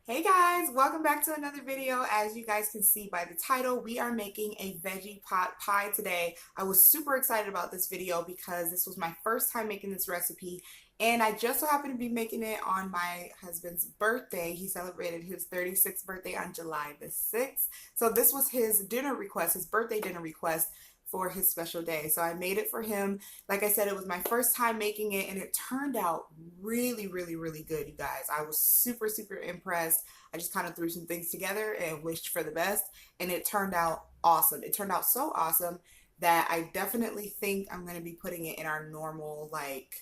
Hey guys, welcome back to another video. As you guys can see by the title, we are making a veggie pot pie today. I was super excited about this video because this was my first time making this recipe, and I just so happened to be making it on my husband's birthday. He celebrated his 36th birthday on July the 6th. So this was his dinner request, his birthday dinner request for his special day. So I made it for him. Like I said, it was my first time making it, and it turned out really good, you guys. I was super impressed. I just kind of threw some things together and wished for the best, and it turned out awesome. It turned out so awesome that I definitely think I'm going to be putting it in our normal like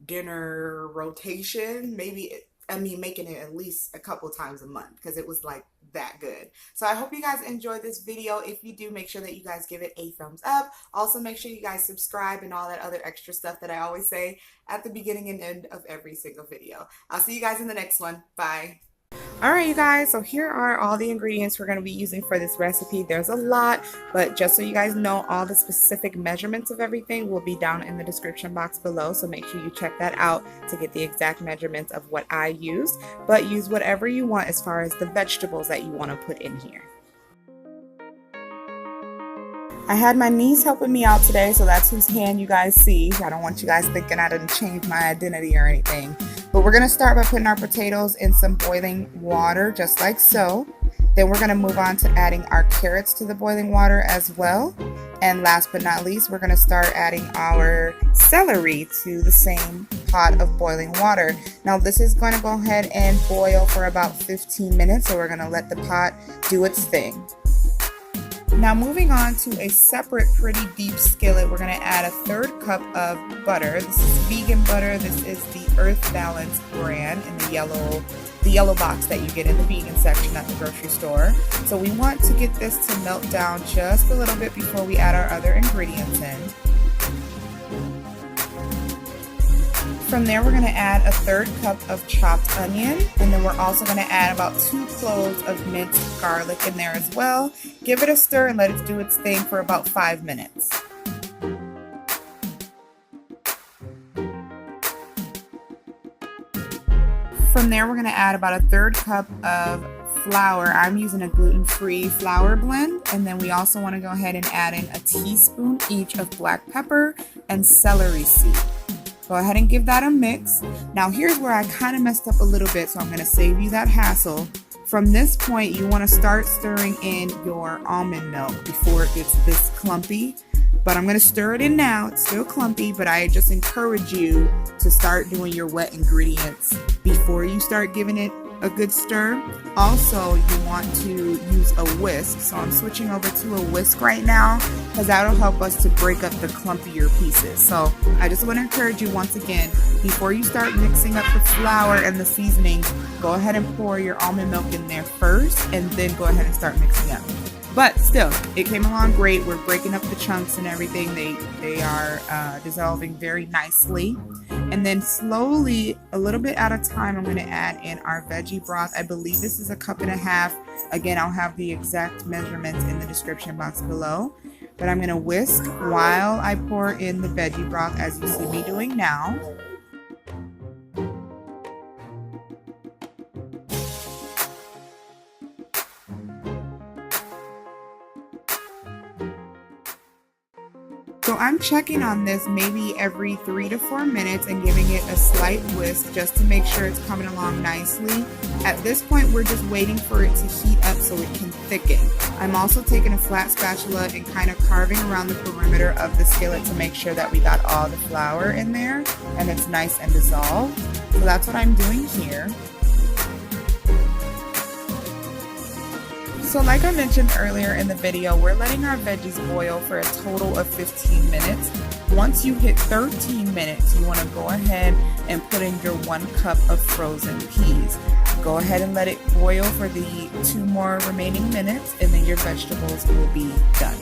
dinner rotation. Making it at least a couple times a month because it was like that good. So I hope you guys enjoyed this video. If you do, make sure that you guys give it a thumbs up. Also, make sure you guys subscribe and all that other extra stuff that I always say at the beginning and end of every single video. I'll see you guys in the next one. Bye. Alright you guys, so here are all the ingredients we're going to be using for this recipe. There's a lot, but just so you guys know, all the specific measurements of everything will be down in the description box below, so make sure you check that out to get the exact measurements of what I used, but use whatever you want as far as the vegetables that you want to put in here. I had my niece helping me out today, so that's whose hand you guys see. I don't want you guys thinking I didn't change my identity or anything. But we're going to start by putting our potatoes in some boiling water, just like so. Then we're going to move on to adding our carrots to the boiling water as well. And last but not least, we're going to start adding our celery to the same pot of boiling water. Now this is going to go ahead and boil for about 15 minutes, so we're going to let the pot do its thing. Now moving on to a separate pretty deep skillet, we're going to add a 1/3 cup of butter. This is vegan butter. This is the Earth Balance brand in the yellow box that you get in the vegan section at the grocery store. So we want to get this to melt down just a little bit before we add our other ingredients in. From there, we're going to add a 1/3 cup of chopped onion, and then we're also going to add about 2 cloves of minced garlic in there as well. Give it a stir and let it do its thing for about 5 minutes. From there, we're going to add about a 1/3 cup of flour. I'm using a gluten-free flour blend, and then we also want to go ahead and add in a teaspoon each of black pepper and celery seed. Go ahead and give that a mix. Now here's where I kind of messed up a little bit, so I'm going to save you that hassle. From this point, you want to start stirring in your almond milk before it gets this clumpy. But I'm going to stir it in now. It's still clumpy, but I just encourage you to start doing your wet ingredients before you start giving it a good stir. Also, you want to use a whisk. So I'm switching over to a whisk right now because that'll help us to break up the clumpier pieces. So I just want to encourage you once again, before you start mixing up the flour and the seasonings, go ahead and pour your almond milk in there first and then go ahead and start mixing up. But still, it came along great. We're breaking up the chunks and everything. They are dissolving very nicely. And then slowly, a little bit at a time, I'm going to add in our veggie broth. I believe this is 1.5 cups. Again, I'll have the exact measurements in the description box below. But I'm going to whisk while I pour in the veggie broth, as you see me doing now. So I'm checking on this maybe every 3 to 4 minutes and giving it a slight whisk just to make sure it's coming along nicely. At this point, we're just waiting for it to heat up so it can thicken. I'm also taking a flat spatula and kind of carving around the perimeter of the skillet to make sure that we got all the flour in there and it's nice and dissolved. So that's what I'm doing here. So like I mentioned earlier in the video, we're letting our veggies boil for a total of 15 minutes. Once you hit 13 minutes, you want to go ahead and put in your 1 cup of frozen peas. Go ahead and let it boil for the 2 more remaining minutes, and then your vegetables will be done.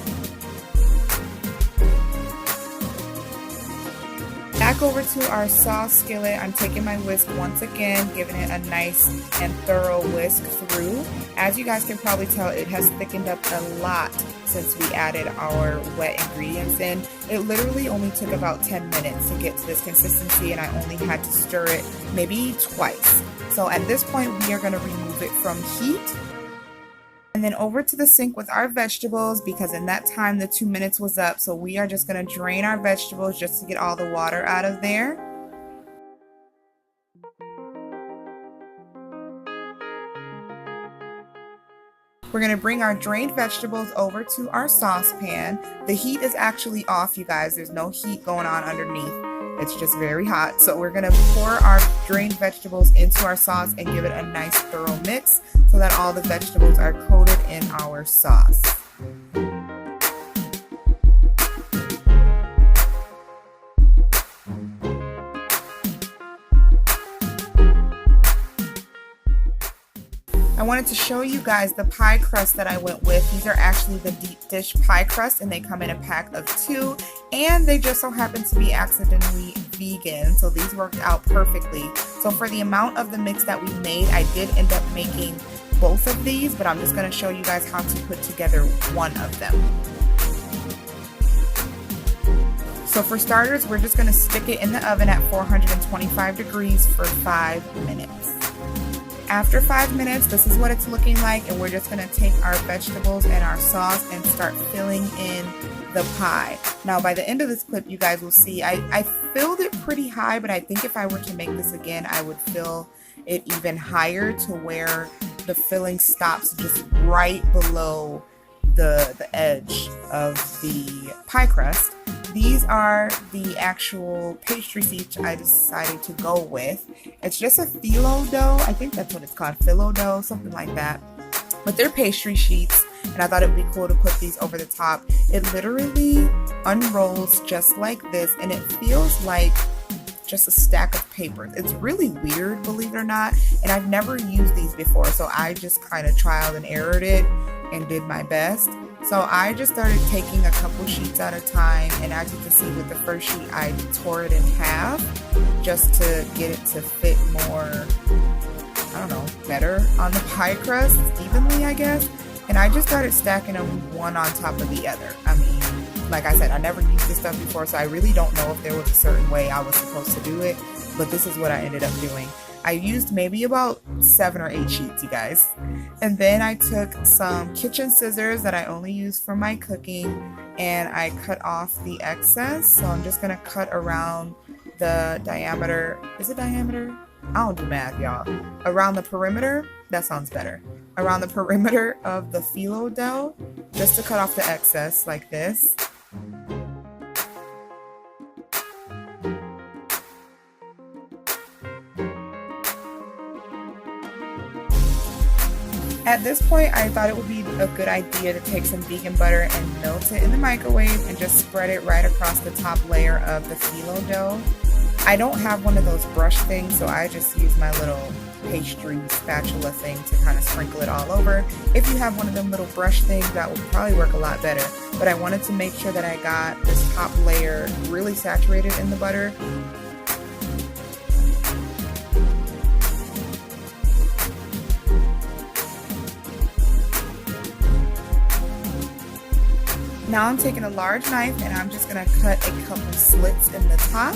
Back back over to our sauce skillet. I'm taking my whisk once again, giving it a nice and thorough whisk through. As you guys can probably tell, it has thickened up a lot since we added our wet ingredients in. It literally only took about 10 minutes to get to this consistency, and I only had to stir it maybe twice. So at this point, we are going to remove it from heat. And then over to the sink with our vegetables, because in that time the 2 minutes was up. So we are just going to drain our vegetables just to get all the water out of there. We're going to bring our drained vegetables over to our saucepan. The heat is actually off, you guys. There's no heat going on underneath. It's just very hot. So we're going to pour our drained vegetables into our sauce and give it a nice thorough mix so that all the vegetables are coated in our sauce. I wanted to show you guys the pie crust that I went with. These are actually the deep dish pie crust, and they come in a pack of 2, and they just so happen to be accidentally vegan, so these worked out perfectly. So for the amount of the mix that we made, I did end up making both of these, but I'm just going to show you guys how to put together one of them. So for starters, we're just going to stick it in the oven at 425 degrees for 5 minutes. After 5 minutes, this is what it's looking like, and we're just going to take our vegetables and our sauce and start filling in the pie. Now by the end of this clip, you guys will see I filled it pretty high, but I think if I were to make this again, I would fill it even higher to where the filling stops just right below the edge of the pie crust. These are the actual pastry sheets I decided to go with. It's just a phyllo dough. I think that's what it's called, phyllo dough, something like that. But they're pastry sheets, and I thought it would be cool to put these over the top. It literally unrolls just like this, and it feels like just a stack of paper. It's really weird, believe it or not, and I've never used these before, so I just kind of trial and errored it and did my best. So I just started taking a couple sheets at a time, and as you can see with the first sheet, I tore it in half just to get it to fit more, I don't know, better on the pie crust, evenly I guess. And I just started stacking them one on top of the other. I mean, like I said, I never used this stuff before, so I really don't know if there was a certain way I was supposed to do it, but this is what I ended up doing. I used maybe about 7 or 8 sheets, you guys. And then I took some kitchen scissors that I only use for my cooking, and I cut off the excess. So I'm just going to cut around the diameter. Is it diameter? I don't do math, y'all. Around the perimeter, that sounds better. Around the perimeter of the phyllo dough, just to cut off the excess like this. At this point, I thought it would be a good idea to take some vegan butter and melt it in the microwave and just spread it right across the top layer of the phyllo dough. I don't have one of those brush things, so I just use my little pastry spatula thing to kind of sprinkle it all over. If you have one of them little brush things, that will probably work a lot better. But I wanted to make sure that I got this top layer really saturated in the butter. Now I'm taking a large knife and I'm just going to cut a couple slits in the top.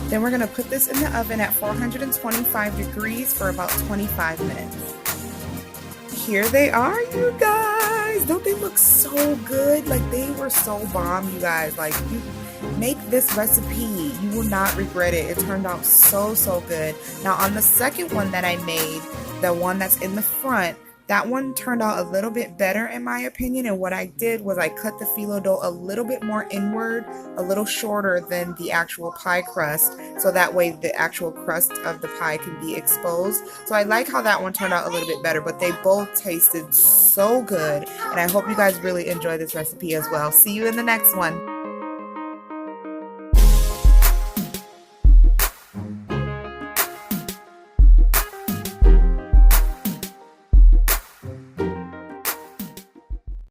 Then we're going to put this in the oven at 425 degrees for about 25 minutes. Here they are, you guys. Don't they look so good? Like, they were so bomb, you guys. Like, you make this recipe, you will not regret it. It turned out so good. Now on the second one that I made, the one that's in the front, that one turned out a little bit better in my opinion, and what I did was I cut the phyllo dough a little bit more inward, a little shorter than the actual pie crust, so that way the actual crust of the pie can be exposed. So I like how that one turned out a little bit better, but they both tasted so good, and I hope you guys really enjoy this recipe as well. See you in the next one.